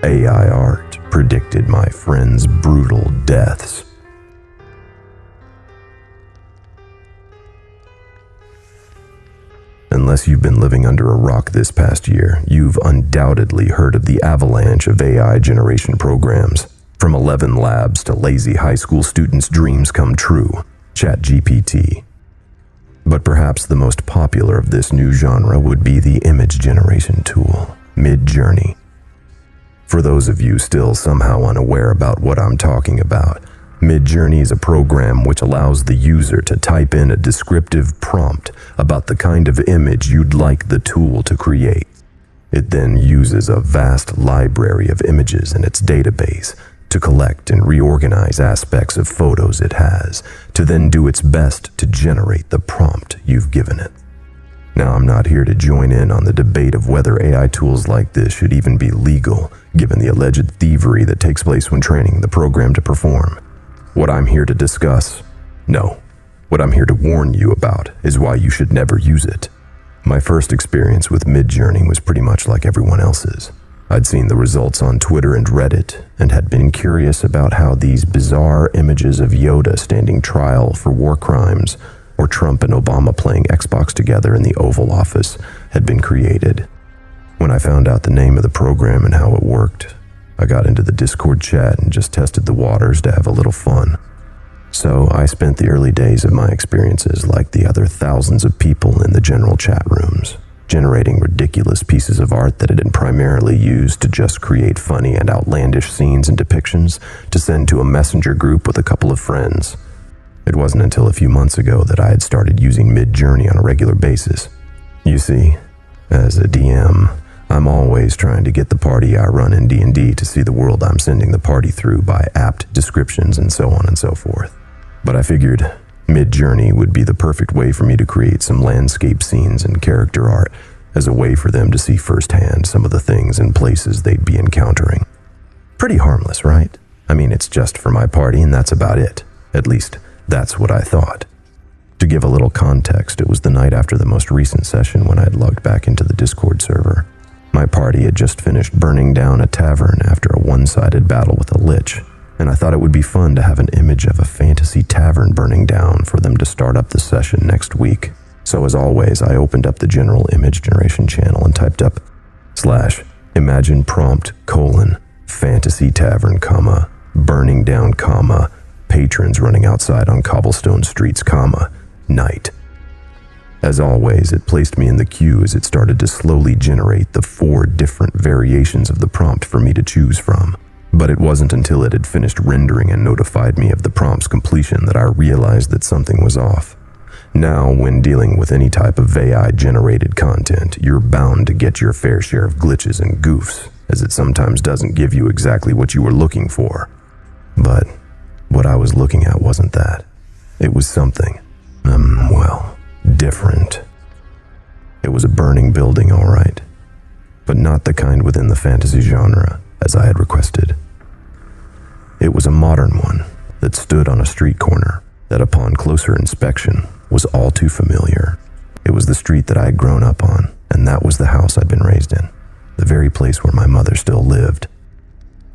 AI art predicted my friends' brutal deaths. Unless you've been living under a rock this past year, you've undoubtedly heard of the avalanche of AI generation programs. From 11 labs to lazy high school students' dreams come true, ChatGPT. But perhaps the most popular of this new genre would be the image generation tool, MIDJOURNEY. For those of you still somehow unaware about what I'm talking about, MIDJOURNEY is a program which allows the user to type in a descriptive prompt about the kind of image you'd like the tool to create. It then uses a vast library of images in its database to collect and reorganize aspects of photos it has, to then do its best to generate the prompt you've given it. Now, I'm not here to join in on the debate of whether AI tools like this should even be legal, given the alleged thievery that takes place when training the program to perform. What I'm here to discuss, no, what I'm here to warn you about is why you should never use it. My first experience with MIDJOURNEY was pretty much like everyone else's. I'd seen the results on Twitter and Reddit, and had been curious about how these bizarre images of Yoda standing trial for war crimes, or Trump and Obama playing Xbox together in the Oval Office, had been created. When I found out the name of the program and how it worked, I got into the Discord chat and just tested the waters to have a little fun. So I spent the early days of my experiences like the other thousands of people in the general chat rooms, generating ridiculous pieces of art that had been primarily used to just create funny and outlandish scenes and depictions to send to a messenger group with a couple of friends. It wasn't until a few months ago that I had started using MIDJOURNEY on a regular basis. You see, as a DM, I'm always trying to get the party I run in D&D to see the world I'm sending the party through by apt descriptions and so on and so forth. But I figured MIDJOURNEY would be the perfect way for me to create some landscape scenes and character art as a way for them to see firsthand some of the things and places they'd be encountering. Pretty harmless, right? I mean, it's just for my party and that's about it. At least, that's what I thought. To give a little context, it was the night after the most recent session when I had logged back into the Discord server. My party had just finished burning down a tavern after a one-sided battle with a lich, and I thought it would be fun to have an image of a fantasy tavern burning down for them to start up the session next week. So as always, I opened up the general image generation channel and typed up /imagine prompt : fantasy tavern, burning down, patrons running outside on cobblestone streets, night. As always, it placed me in the queue as it started to slowly generate the 4 different variations of the prompt for me to choose from. But it wasn't until it had finished rendering and notified me of the prompt's completion that I realized that something was off. Now, when dealing with any type of AI-generated content, you're bound to get your fair share of glitches and goofs, as it sometimes doesn't give you exactly what you were looking for. But what I was looking at wasn't that. It was something, different. It was a burning building, all right, but not the kind within the fantasy genre, as I had requested. It was a modern one that stood on a street corner that, upon closer inspection, was all too familiar. It was the street that I had grown up on, and that was the house I'd been raised in, the very place where my mother still lived.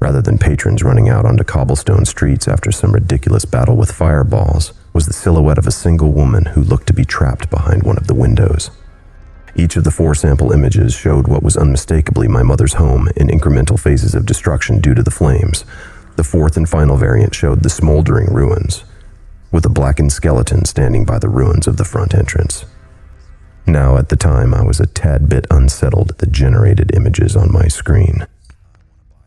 Rather than patrons running out onto cobblestone streets after some ridiculous battle with fireballs, was the silhouette of a single woman who looked to be trapped behind one of the windows. Each of the 4 sample images showed what was unmistakably my mother's home in incremental phases of destruction due to the flames. The 4th and final variant showed the smoldering ruins, with a blackened skeleton standing by the ruins of the front entrance. Now, at the time, I was a tad bit unsettled at the generated images on my screen.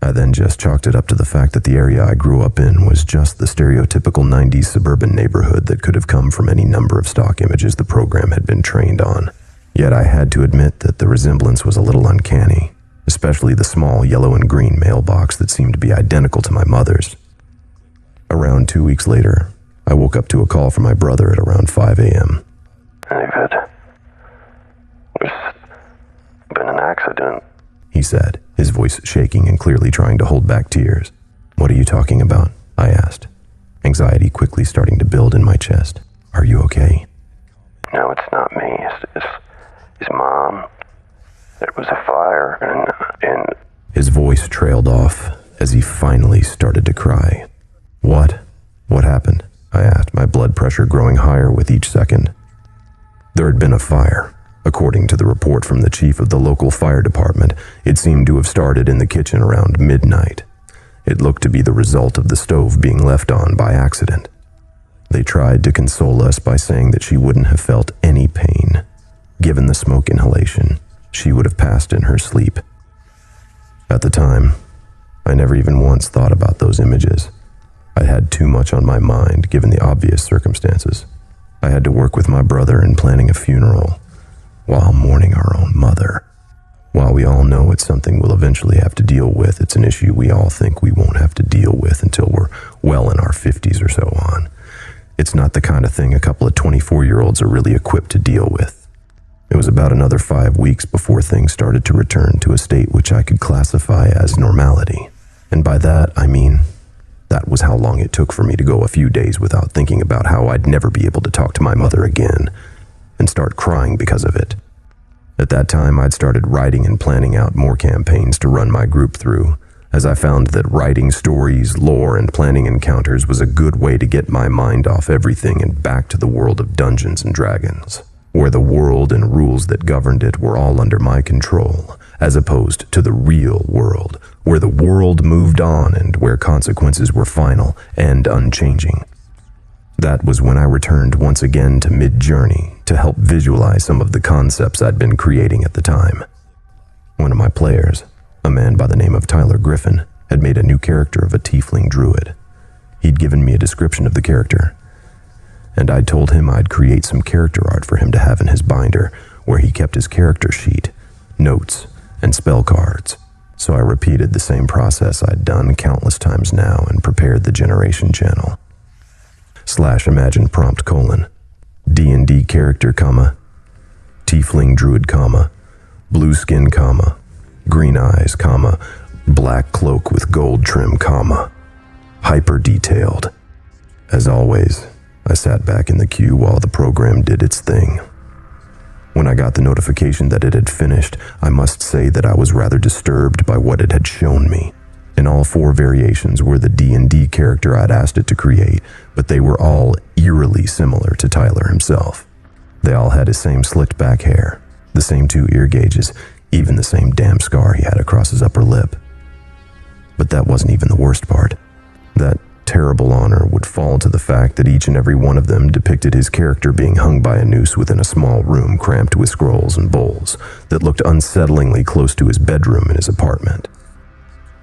I then just chalked it up to the fact that the area I grew up in was just the stereotypical 90s suburban neighborhood that could have come from any number of stock images the program had been trained on. Yet I had to admit that the resemblance was a little uncanny, especially the small yellow and green mailbox that seemed to be identical to my mother's. Around 2 weeks later, I woke up to a call from my brother at around 5 a.m. David, there's been an accident, he said, his voice shaking and clearly trying to hold back tears. What are you talking about? I asked, anxiety quickly starting to build in my chest. Are you okay? No, it's not me. It's Mom. There was a fire, and His voice trailed off as he finally started to cry. What? What happened? I asked, my blood pressure growing higher with each second. There had been a fire. According to the report from the chief of the local fire department, it seemed to have started in the kitchen around midnight. It looked to be the result of the stove being left on by accident. They tried to console us by saying that she wouldn't have felt any pain. Given the smoke inhalation, she would have passed in her sleep. At the time, I never even once thought about those images. I had too much on my mind given the obvious circumstances. I had to work with my brother in planning a funeral while mourning our own mother. While we all know it's something we'll eventually have to deal with, it's an issue we all think we won't have to deal with until we're well in our 50s or so on. It's not the kind of thing a couple of 24-year-olds are really equipped to deal with. It was about another 5 weeks before things started to return to a state which I could classify as normality. And by that, I mean, that was how long it took for me to go a few days without thinking about how I'd never be able to talk to my mother again, and start crying because of it. At that time, I'd started writing and planning out more campaigns to run my group through, as I found that writing stories, lore, and planning encounters was a good way to get my mind off everything and back to the world of Dungeons and Dragons, where the world and rules that governed it were all under my control, as opposed to the real world, where the world moved on and where consequences were final and unchanging. That was when I returned once again to MIDJOURNEY to help visualize some of the concepts I'd been creating at the time. One of my players, a man by the name of Tyler Griffin, had made a new character of a tiefling druid. He'd given me a description of the character, and I'd told him I'd create some character art for him to have in his binder, where he kept his character sheet, notes, and spell cards. So I repeated the same process I'd done countless times now and prepared the generation channel. /imagine prompt : D&D character, tiefling druid, blue skin, green eyes, black cloak with gold trim, hyper detailed. As always, I sat back in the queue while the program did its thing. When I got the notification that it had finished, I must say that I was rather disturbed by what it had shown me. In all 4 variations were the D&D character I'd asked it to create, but they were all eerily similar to Tyler himself. They all had his same slicked back hair, the same 2 ear gauges, even the same damn scar he had across his upper lip. But that wasn't even the worst part. That terrible honor would fall to the fact that each and every one of them depicted his character being hung by a noose within a small room cramped with scrolls and bowls that looked unsettlingly close to his bedroom in his apartment.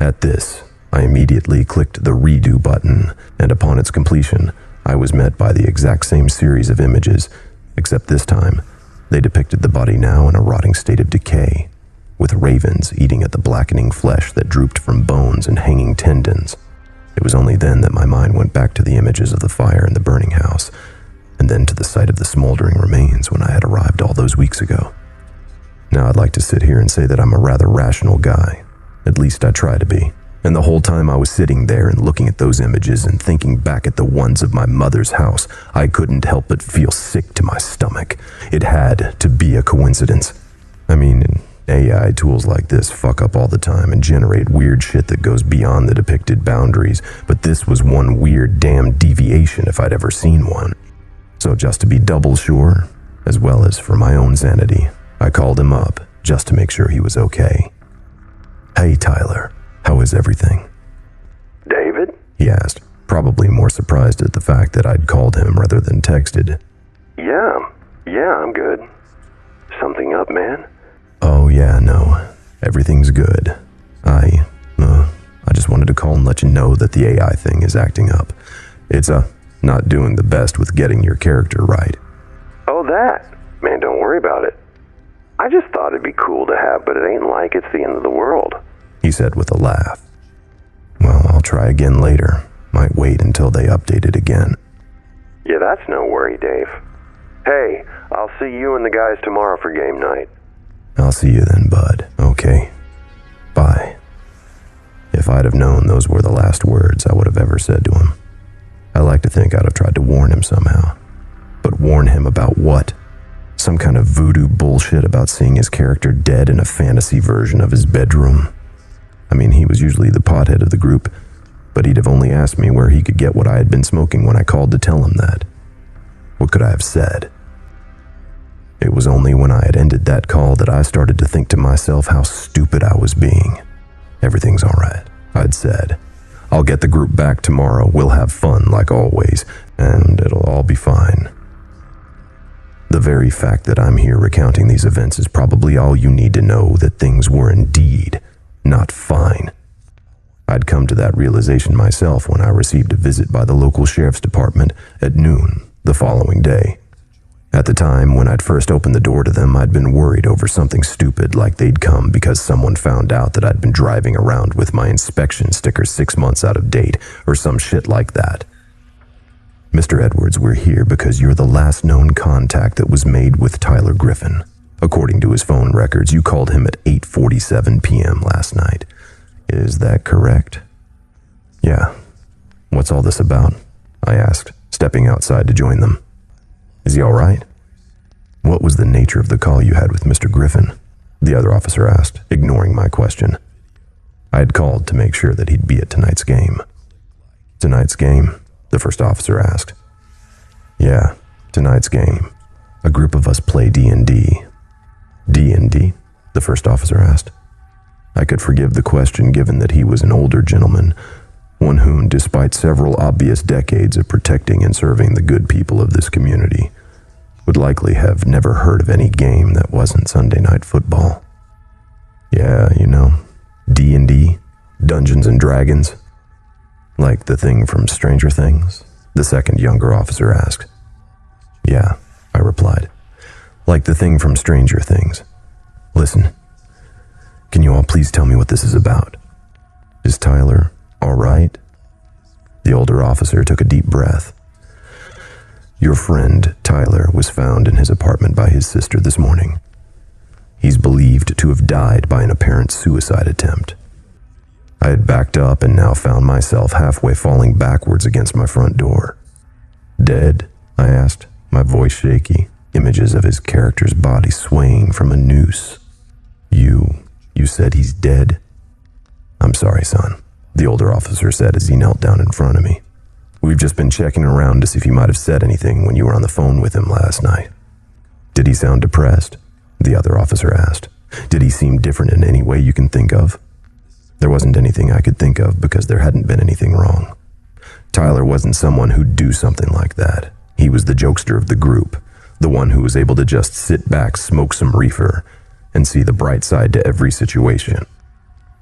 At this, I immediately clicked the redo button, and upon its completion, I was met by the exact same series of images, except this time, they depicted the body now in a rotting state of decay, with ravens eating at the blackening flesh that drooped from bones and hanging tendons. It was only then that my mind went back to the images of the fire in the burning house, and then to the sight of the smoldering remains when I had arrived all those weeks ago. Now I'd like to sit here and say that I'm a rather rational guy. At least I try to be. And the whole time I was sitting there and looking at those images and thinking back at the ones of my mother's house, I couldn't help but feel sick to my stomach. It had to be a coincidence. I mean, AI tools like this fuck up all the time and generate weird shit that goes beyond the depicted boundaries, but this was one weird damn deviation if I'd ever seen one. So just to be double sure, as well as for my own sanity, I called him up just to make sure he was okay. "Hey, Tyler, how is everything?" David? He asked, probably more surprised at the fact that I'd called him rather than texted. Yeah, I'm good. Something up, man? Oh yeah, no, everything's good. I just wanted to call and let you know that the AI thing is acting up. It's, not doing the best with getting your character right. Oh, that? Man, don't worry about it. I just thought it'd be cool to have, but it ain't like it's the end of the world," he said with a laugh. Well, I'll try again later. Might wait until they update it again. Yeah, that's no worry, Dave. Hey, I'll see you and the guys tomorrow for game night. I'll see you then, bud. Okay. Bye. If I'd have known those were the last words I would have ever said to him. I like to think I'd have tried to warn him somehow. But warn him about what? Some kind of voodoo bullshit about seeing his character dead in a fantasy version of his bedroom? I mean, he was usually the pothead of the group, but he'd have only asked me where he could get what I had been smoking when I called to tell him that. What could I have said? It was only when I had ended that call that I started to think to myself how stupid I was being. "Everything's all right," I'd said. "I'll get the group back tomorrow. We'll have fun like always, and it'll all be fine." The very fact that I'm here recounting these events is probably all you need to know that things were indeed not fine. I'd come to that realization myself when I received a visit by the local sheriff's department at noon the following day. At the time, when I'd first opened the door to them, I'd been worried over something stupid like they'd come because someone found out that I'd been driving around with my inspection sticker 6 months out of date or some shit like that. "Mr. Edwards, we're here because you're the last known contact that was made with Tyler Griffin. According to his phone records, you called him at 8:47 p.m. last night. Is that correct?" "Yeah. What's all this about?" I asked, stepping outside to join them. "Is he all right?" "What was the nature of the call you had with Mr. Griffin?" the other officer asked, ignoring my question. I had called to make sure that he'd be at tonight's game. "Tonight's game?" the first officer asked. "Yeah, tonight's game. A group of us play D&D. "D&D?" the first officer asked. I could forgive the question given that he was an older gentleman, one whom, despite several obvious decades of protecting and serving the good people of this community, would likely have never heard of any game that wasn't Sunday night football. "Yeah, D&D, Dungeons and Dragons. Like the thing from Stranger Things?" the second younger officer asked. "Yeah," I replied. "Like the thing from Stranger Things. Listen, can you all please tell me what this is about? Is Tyler all right?" The older officer took a deep breath. "Your friend, Tyler, was found in his apartment by his sister this morning. He's believed to have died by an apparent suicide attempt. I had backed up and now found myself halfway falling backwards against my front door." "Dead?" I asked, my voice shaky, images of his character's body swaying from a noose. You said he's dead?" "I'm sorry, son," the older officer said as he knelt down in front of me. "We've just been checking around to see if you might have said anything when you were on the phone with him last night." "Did he sound depressed?" the other officer asked. "Did he seem different in any way you can think of?" There wasn't anything I could think of because there hadn't been anything wrong. Tyler wasn't someone who'd do something like that. He was the jokester of the group, the one who was able to just sit back, smoke some reefer, and see the bright side to every situation.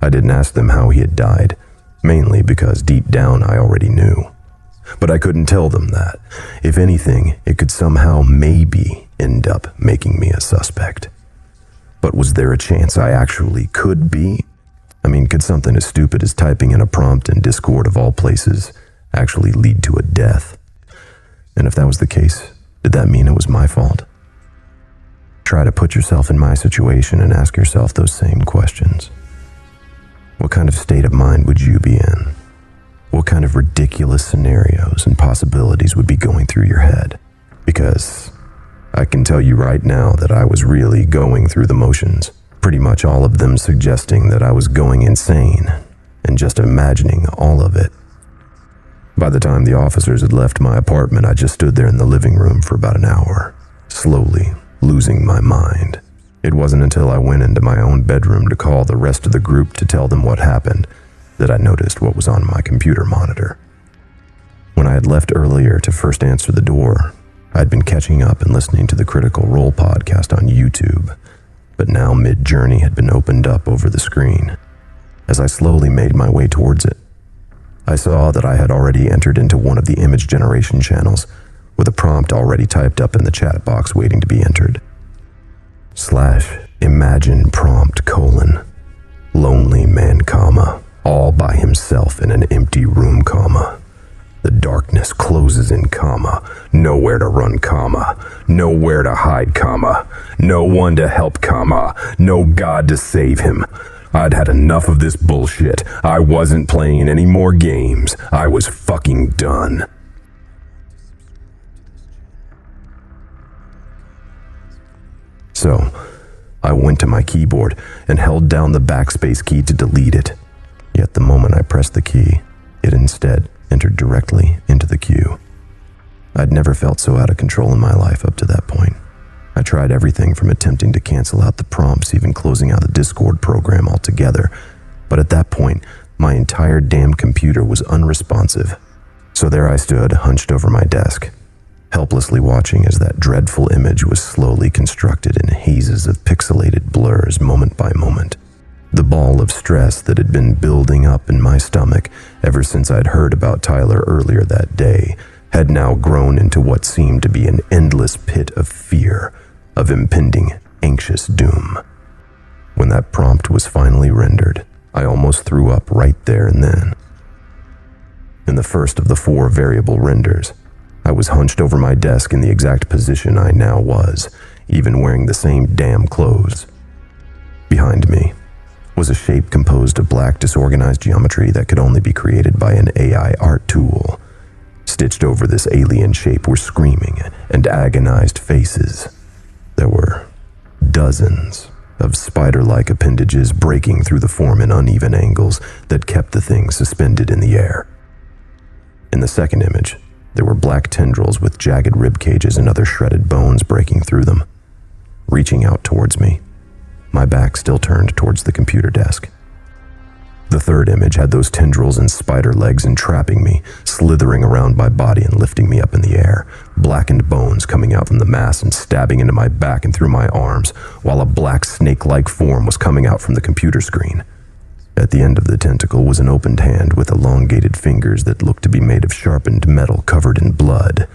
I didn't ask them how he had died, mainly because deep down I already knew. But I couldn't tell them that. If anything, it could somehow maybe end up making me a suspect. But was there a chance I actually could be? I mean, could something as stupid as typing in a prompt in Discord of all places actually lead to a death? And if that was the case, did that mean it was my fault? Try to put yourself in my situation and ask yourself those same questions. What kind of state of mind would you be in? What kind of ridiculous scenarios and possibilities would be going through your head? Because I can tell you right now that I was really going through the motions, pretty much all of them suggesting that I was going insane and just imagining all of it. By the time the officers had left my apartment, I just stood there in the living room for about an hour, slowly losing my mind. It wasn't until I went into my own bedroom to call the rest of the group to tell them what happened that I noticed what was on my computer monitor. When I had left earlier to first answer the door, I'd been catching up and listening to the Critical Role podcast on YouTube, but now MIDJOURNEY had been opened up over the screen. As I slowly made my way towards it, I saw that I had already entered into one of the image generation channels, with a prompt already typed up in the chat box waiting to be entered. /imagine prompt : lonely man, all by himself in an empty room, the darkness closes in, nowhere to run, nowhere to hide, no one to help, no God to save him. I'd had enough of this bullshit. I wasn't playing any more games. I was fucking done. So, I went to my keyboard and held down the backspace key to delete it, Yet the moment I pressed the key, it instead entered directly into the queue. I'd never felt so out of control in my life up to that point. I tried everything from attempting to cancel out the prompts, even closing out the Discord program altogether. But at that point, my entire damn computer was unresponsive. So there I stood, hunched over my desk, helplessly watching as that dreadful image was slowly constructed in hazes of pixelated blurs moment by moment. The ball of stress that had been building up in my stomach ever since I'd heard about Tyler earlier that day had now grown into what seemed to be an endless pit of fear, of impending, anxious doom. When that prompt was finally rendered, I almost threw up right there and then. In the first of the 4 variable renders, I was hunched over my desk in the exact position I now was, even wearing the same damn clothes. Behind me was a shape composed of black disorganized geometry that could only be created by an AI art tool. Stitched over this alien shape were screaming and agonized faces. There were dozens of spider-like appendages breaking through the form in uneven angles that kept the thing suspended in the air. In the second image, there were black tendrils with jagged rib cages and other shredded bones breaking through them. Reaching out towards me, my back still turned towards the computer desk. The third image had those tendrils and spider legs entrapping me, slithering around my body and lifting me up in the air, blackened bones coming out from the mass and stabbing into my back and through my arms, while a black snake-like form was coming out from the computer screen. At the end of the tentacle was an opened hand with elongated fingers that looked to be made of sharpened metal covered in blood,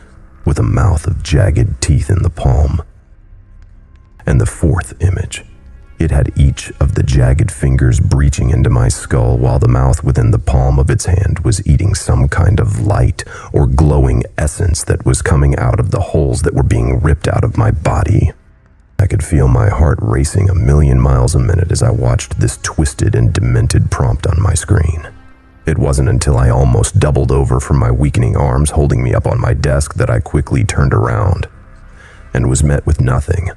with a mouth of jagged teeth in the palm. And the fourth image, it had each of the jagged fingers breaching into my skull while the mouth within the palm of its hand was eating some kind of light or glowing essence that was coming out of the holes that were being ripped out of my body. I could feel my heart racing 1,000,000 miles a minute as I watched this twisted and demented prompt on my screen. It wasn't until I almost doubled over from my weakening arms holding me up on my desk that I quickly turned around and was met with nothing.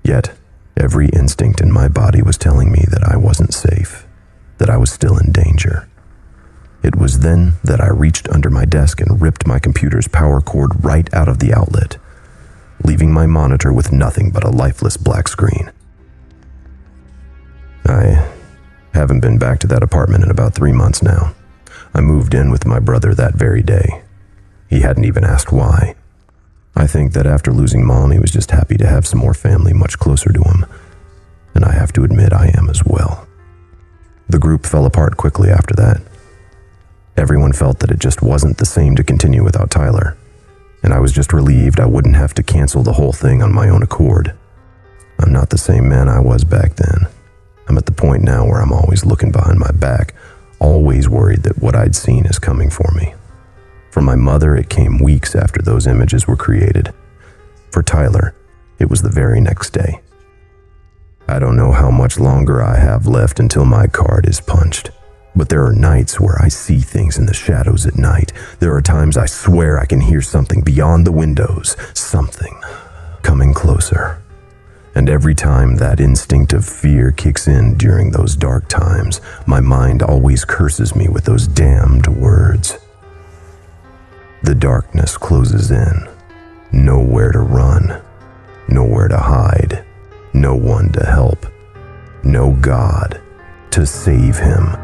Yet, every instinct in my body was telling me that I wasn't safe, that I was still in danger. It was then that I reached under my desk and ripped my computer's power cord right out of the outlet, leaving my monitor with nothing but a lifeless black screen. I haven't been back to that apartment in about 3 months now. I moved in with my brother that very day. He hadn't even asked why. I think that after losing Mom, he was just happy to have some more family much closer to him. And I have to admit I am as well. The group fell apart quickly after that. Everyone felt that it just wasn't the same to continue without Tyler. And I was just relieved I wouldn't have to cancel the whole thing on my own accord. I'm not the same man I was back then. I'm at the point now where I'm always looking behind my back, always worried that what I'd seen is coming for me. For my mother, it came weeks after those images were created. For Tyler, it was the very next day. I don't know how much longer I have left until my card is punched, but there are nights where I see things in the shadows at night. There are times I swear I can hear something beyond the windows, something coming closer. And every time that instinct of fear kicks in during those dark times, my mind always curses me with those damned words. The darkness closes in. Nowhere to run. Nowhere to hide. No one to help. No God to save him.